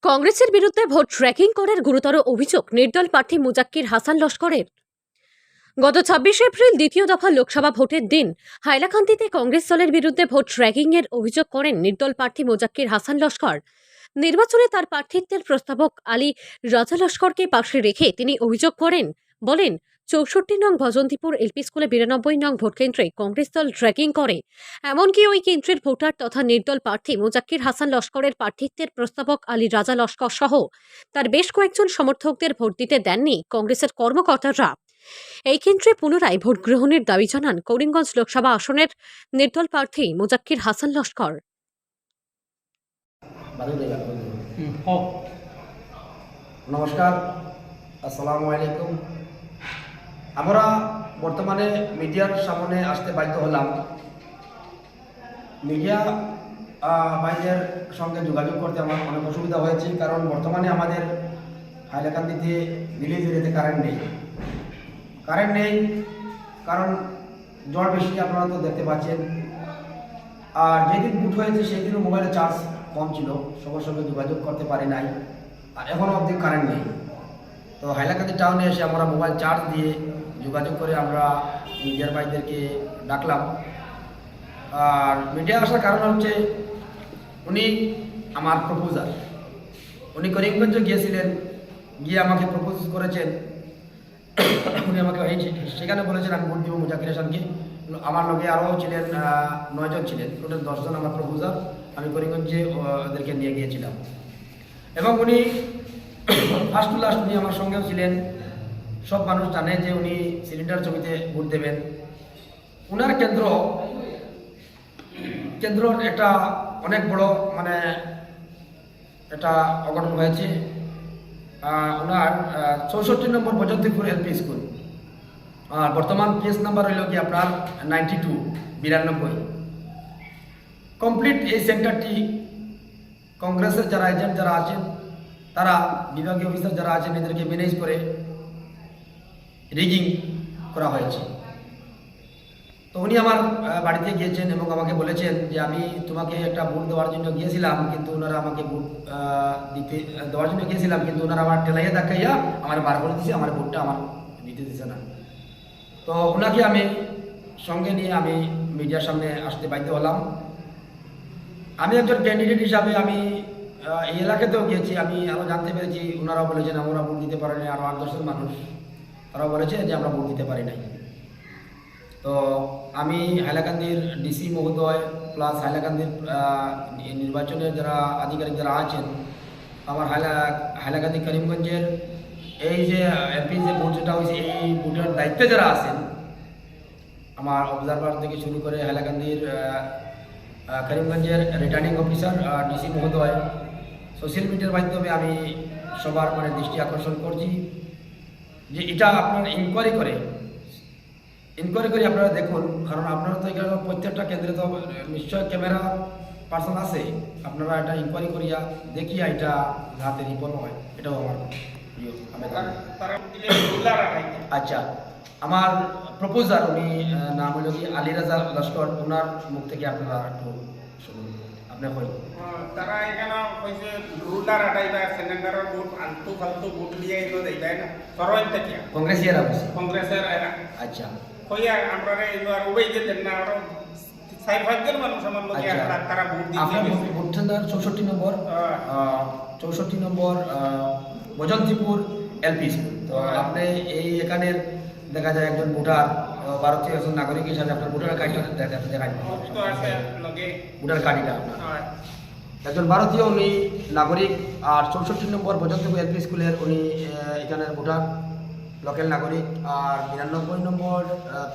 কংগ্রেসের বিরুদ্ধে vote tracking করার গুরুতর অভিযোগ নির্দল প্রার্থী মুজাক্কির হাসান লস্করের। গত ২৬ এপ্রিল দ্বিতীয় দফা লোকসভা ভোটের দিন হাইলাকান্দিতে কংগ্রেস দলের বিরুদ্ধে ভোট ট্র্যাকিং এর অভিযোগ করেন নির্দল প্রার্থী মুজাক্কির হাসান লস্কর। নির্বাচনে তার প্রার্থিত্বের প্রস্তাবক আলী রাজা লস্করকে পাশে রেখে তিনি অভিযোগ করেন, বলেন ৬৪ নং ভজন্তিপুর এলপি স্কুলে ৯২ নং ভোট কেন্দ্রে কংগ্রেস দল ট্র্যাকিং করে। এমনকি ওই কেন্দ্রের ভোটার তথা নির্দল প্রার্থী মুজাক্কির হাসান লস্করের প্রার্থিত্বের প্রস্তাবক আলী রাজা লস্কর সহ তার বেশ কয়েকজন সমর্থকদের ভোট দিতে দেননি কংগ্রেসের কর্মকর্তারা। এই কেন্দ্রে পুনরায় ভোট গ্রহণের দাবি জানান করিমগঞ্জ লোকসভা আসনের নির্দল প্রার্থী মুজাক্কির হাসান লস্কর। নমস্কার, আসসালামু আলাইকুম। আমরা বর্তমানে মিডিয়ার সামনে আসতে বাধ্য হলাম। মিডিয়া ভাইদের সঙ্গে যোগাযোগ করতে আমার অনেক অসুবিধা হয়েছে, কারণ বর্তমানে আমাদের হাইলাকান্দিতে ভিলেজ এরিয়াতে কারেন্ট নেই। কারণ জ্বর বেশি, আপনারা তো দেখতে পাচ্ছেন। আর যেদিন বুট হয়েছে সেই দিনও মোবাইলে চার্জ কম ছিল, সবার সঙ্গে যোগাযোগ করতে পারি নাই। আর এখনও অবধি কারেন্ট নেই। তো হাইলাকান্দি টাউনে এসে আমরা মোবাইল চার্জ দিয়ে যোগাযোগ করে আমরা মিডিয়ার ভাইদেরকে ডাকলাম। আর মিডিয়া আসার কারণ হচ্ছে উনি আমার প্রপোজার, উনি করিমগঞ্জে গিয়েছিলেন, গিয়ে আমাকে প্রপোজ করেছেন। উনি আমাকে সেখানে বলেছেন আমি ভোট দিব মুজাক্কির হাসানকে। আমার লগে আরও ছিলেন ৯ জন ছিলেন, টোটাল ১০ জন আমার প্রপোজার। আমি করিমগঞ্জে ওদেরকে নিয়ে গিয়েছিলাম এবং উনি ফার্স্ট টু লাস্ট উনি আমার সঙ্গেও ছিলেন। সব মানুষ জানে যে উনি সিলিন্ডার জমিতে ভোট দেবেন। ওনার কেন্দ্র একটা অনেক বড় একটা অঘটন হয়েছে। ওনার ৬৪ নম্বর ভজন্তিপুর এলপি স্কুল, আর বর্তমান কেস নাম্বার হইল কি আপনার 92 কমপ্লিট। এই সেন্টারটি কংগ্রেসের যারা এজেন্ট যারা আছেন, তারা বিভাগীয় অফিসার যারা আছেন, এদেরকে ম্যানেজ করে রিগিং করা হয়েছে। তো উনি আমার বাড়িতে গিয়েছেন এবং আমাকে বলেছেন যে আমি তোমাকে একটা ভোট দেওয়ার জন্য গিয়েছিলাম, কিন্তু ওনারা আমাকে ভোট দেওয়ার জন্য গিয়েছিলাম, কিন্তু ওনারা আমার টেলাইয়া দেখাইয়া আমার বার করে দিয়েছে, আমার ভোটটা আমার দিতে দিচ্ছে না। তো ওনাকে আমি সঙ্গে নিয়ে আমি মিডিয়ার সামনে আসতে বাধ্য হলাম। আমি একজন ক্যান্ডিডেট হিসাবে আমি এই এলাকাতেও গিয়েছি। আমি আরও জানতে পেরেছি, ওনারাও বলেছেন আমরা ভোট দিতে পারিনি। আরও ৮-১০ জন মানুষ তারাও বলেছে যে আমরা ভোট দিতে পারি নাই। তো আমি হাইলাকান্দির ডিসি মহোদয় প্লাস হাইলাকান্দির নির্বাচনের যারা আধিকারিক যারা আছেন, আমার হাইলাকান্দি করিমগঞ্জের এই যে এমপি যে ভোট যেটা হয়েছে, এই ভোটের দায়িত্বে যারা আছেন, আমার অবজারভার থেকে শুরু করে হাইলাকান্দির করিমগঞ্জের রিটার্নিং অফিসার ডিসি মহোদয়, সোশ্যাল মিডিয়ার মাধ্যমে আমি সবার দৃষ্টি আকর্ষণ করছি যে এটা আপনারা ইনকোয়ারি করে আপনারা দেখুন। কারণ আপনারা তো এখানে প্রত্যেকটা কেন্দ্রে তো নিশ্চয় ক্যামেরা পার্সন আছে, আপনারা এটা ইনকোয়ারি করিয়া দেখিয়া এটা যাতে রিপোর্ট হয়, এটাও আমার আচ্ছা। আমার প্রপোজার উনি নাম হল কি আলী রাজা লস্কর, ওনার মুখ থেকে আপনারা একটু শুনুন। আপনি হই তারা এখানে কইছে রুলার আটাইবা সেনেন্ডারের ভোট আলতু ফালতু ভোট দিয়ে এলো দেইবাই না সরওয়াইন থেকে কংগ্রেসিয়ারা বসে কংগ্রেসের এরা। আচ্ছা, কইয়া আমরা এলো আর ওই যে দেন না আর ৬৫ মানুষ আমার লোকে তারা ভোট দিতে আপনার ভোট কেন্দ্র ৬৪ নম্বর ভজন্তিপুর এলপি স্কুল। তো আপনি এই এখানের দেখা যায় একজন ভোটার, ভারতীয় একজন নাগরিক হিসাবে আপনার ভোটার কার্ডটা দেখাই ভোটার কার্ডটা আপনার একজন ভারতীয় উনি নাগরিক। আর ৬৪ নম্বর ভজন্তিপুর এলপি স্কুলের উনি এখানের ভোটার লোকাল নাগরিক। আর ৯২ নম্বর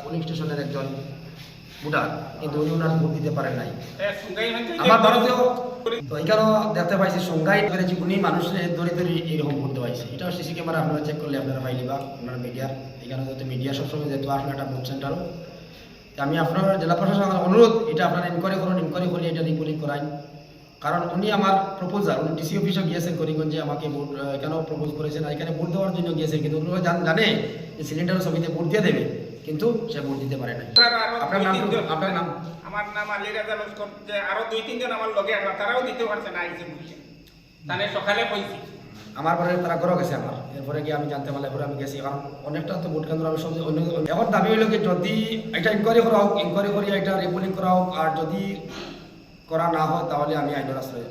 পুলিশ স্টেশনের একজন ভোটার, কিন্তু উনি ওনার ভোট দিতে পারেন নাই। আমার ভারতীয় তো এখানেও দেখতে পাইছি সংজ্ঞায় করেছি উনি মানুষের দড়ি এইরকম করতে পারছে। এটাও সিসি ক্যামেরা আপনারা চেক করলে আপনারা পাইলি বা আপনারা মিডিয়ার এখানে যেহেতু মিডিয়া সবসময় যেহেতু আসলে একটা ভোট সেন্টারও, আমি আপনার জেলা প্রশাসনের অনুরোধ এটা আপনারা ইনকোয়ারি করুন, ইনকোয়ারি করে এটা রিপোর্টিং করাই। কারণ উনি আমার প্রপোজার, উনি ডিসি অফিসে গিয়েছেন করিমগঞ্জে, আমাকে ভোট এখানেও প্রপোজ করেছেন, আর এখানে ভোট দেওয়ার জন্য গিয়েছেন, কিন্তু উনি জানে যে সিলিন্ডারের ছবিতে ভোট দিয়ে দেবে, কিন্তু সে ভোট দিতে পারে না। আপনার নাম? আমার নাম আলী রাজা লস্কর। যে আরো ২-৩ জন আমার লগে তারাও দিতে পারছে না, আইসে বুঝছে তাহলে সকালে কইছি আমার পরে তারা ঘরও গেছে আমার, এরপরে গিয়ে আমি জানতে পারলে এরপরে আমি গেছি, কারণ অনেকটা তো ভোট কেন্দ্র আমি সব অন্য এখন দাবি হইল কি যদি এটা ইনকোয়ারি করা হোক, ইনকোয়ারি করিয়া এটা রিপোর্টিং করা হোক, আর যদি করা না হয় তাহলে আমি আইনের আশ্রয়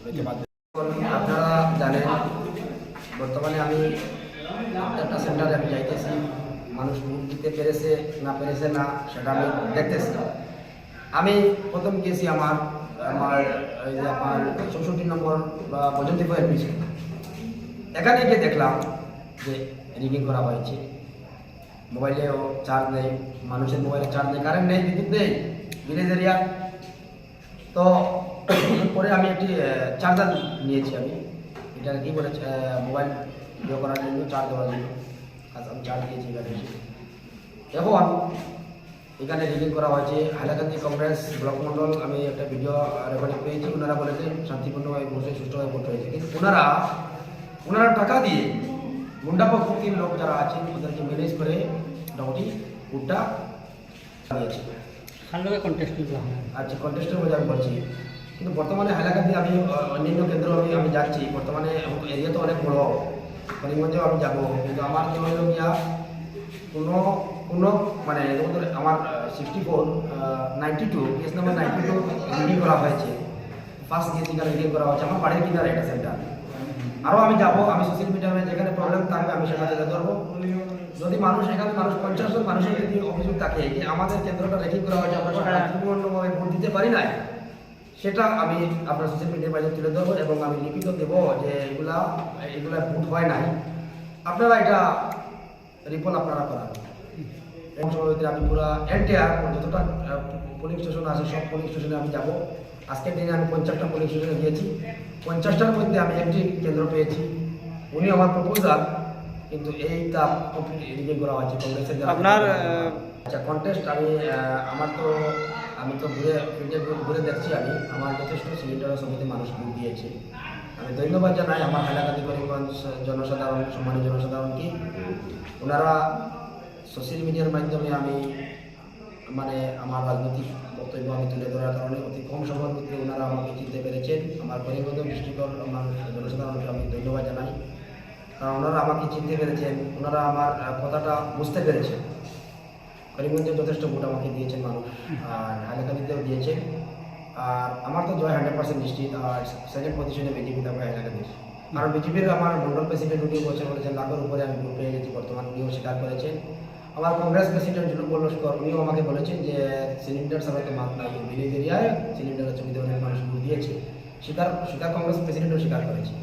লইতে বাধ্য। আপনারা জানেন বর্তমানে আমি একটা সেন্টারে আমি যাইতেছি, মানুষ ভোট দিতে পেরেছে না পেরেছে না সেটা আমি দেখতেছি। আমি প্রথম গেছি আমার আমার এই যে আমার 64 নম্বর বা বৈজন্তী এলপি, এখানে গিয়ে দেখলাম যে রিগিং করা হয়েছে, মোবাইলেও চার্জ নেই, মানুষের মোবাইলে চার্জ নেই, কারেন্ট নেই, বিদ্যুৎ নেই ভিলেজ এরিয়া। তো পরে আমি একটি চার্জার নিয়েছি, আমি এটা কি বলে মোবাইল ইয়ে করার জন্য, চার্জ দেওয়ার জন্য, আচ্ছা আমি চার্জ দিয়েছি এখানে এসে। এখন এখানে রিগিং করা হয়েছে। হাইলাকান্দি কংগ্রেস ব্লক মন্ডল আমি একটা ভিডিও রেকর্ডিং পেয়েছি, ওনারা বলেছেন শান্তিপূর্ণভাবে বসে সুষ্ঠুভাবে ভোট হয়েছে, কিন্তু ওনারা টাকা দিয়ে গুন্ডা প্রকৃতির লোক যারা আছেন ওদেরকে ম্যানেজ করে মোটামুটি ভোটটা দিয়েছে। আচ্ছা কন্টেস্টের মধ্যে আমি বলছি, কিন্তু বর্তমানে হাইলাকান্দি আমি অন্যান্য কেন্দ্র আমি যাচ্ছি, বর্তমানে এরিয়া তো অনেক বড়, করিমগঞ্জেও আমি যাবো, কিন্তু আমার যে হলো গিয়া কোনো মানে আমার 92 কেস নাম্বার 92 রিডিং করা হয়েছে, ফার্স্ট গিয়ে যেখানে রিডিং করা হয়েছে আমার বাড়ির কিনারে এটা সেন্টার। আরও আমি যাবো, আমি সোশ্যাল মিডিয়ায় যেখানে প্রবলেম থাকবে আমি সেখানে ধরবো। যদি এখানে 50 জন মানুষের যদি অভিযোগ থাকে যে আমাদের কেন্দ্রটা রেকিং করা হয়েছে, আমরা শান্তিপূর্ণভাবে ভোট দিতে পারি নাই, সেটা আমি আপনার সোশ্যাল মিডিয়ার মাধ্যমে তুলে ধরবো এবং আমি লিখিত দেবো যে এগুলা ভোট হয় নাই, আপনারা এটা রিপোর্ট আপনারা করাবেন। এবং সভাপতি আমি পুরো এনটিআর যতটা পোলিং স্টেশন আছে সব পোলিং স্টেশনে আমি যাব। আজকের দিনে আমি 50টা পোলিং স্টেশনে গিয়েছি, 50টার মধ্যে আমি একটি কেন্দ্র পেয়েছি, উনি আমার প্রপোজাল, কিন্তু এইটা কমপ্লিট রিডিং করা হয়েছে কংগ্রেসের আপনার আচ্ছা কন্টেস্ট। আমি তো ঘুরে দেখছি, আমার যথেষ্ট সিলিন্ডারের সমিতি মানুষ ভোট দিয়েছে। আমি ধন্যবাদ জানাই আমার হাইলাকান্দি করিমগঞ্জ জনসাধারণ, সম্মানীয় জনসাধারণকে। ওনারা সোশ্যাল মিডিয়ার মাধ্যমে আমি মানে আমার রাজনৈতিক বক্তব্য আমি তুলে ধরার কারণে অতি কম সময়ের মধ্যে ওনারা আমাকে চিনতে পেরেছেন। আমার করিমগঞ্জ ডিস্ট্রিক্টের আমার জনসাধারণকে আমি ধন্যবাদ জানাই, কারণ ওনারা আমাকে চিনতে পেরেছেন, ওনারা আমার কথাটা বুঝতে পেরেছেন। করিমগঞ্জে যথেষ্ট ভোট আমাকে দিয়েছেন মানুষ, আর হাইলাকান্দিতেও দিয়েছেন। আর আমার তো জয় 100% নিশ্চিত, আর সেকেন্ড পজিশনে বিজেপি থাকবে হাইলাকান্দি। আর বিজেপির আমার মন্ডল প্রেসিডেন্ট উনি বলেছেন লাখের উপরে আমি ভোট পেয়ে গেছি, বর্তমান উনিও স্বীকার করেছেন। আমার কংগ্রেস প্রেসিডেন্ট জুলুক বল্লস্কর উনিও আমাকে বলেছেন যে সিলিন্ডার ছাড়া তো মাত নাই, ভিলেজ এরিয়ায় সিলিন্ডারের সুবিধা অনেক মানুষ ভোট দিয়েছে, কংগ্রেস প্রেসিডেন্টও স্বীকার করেছে।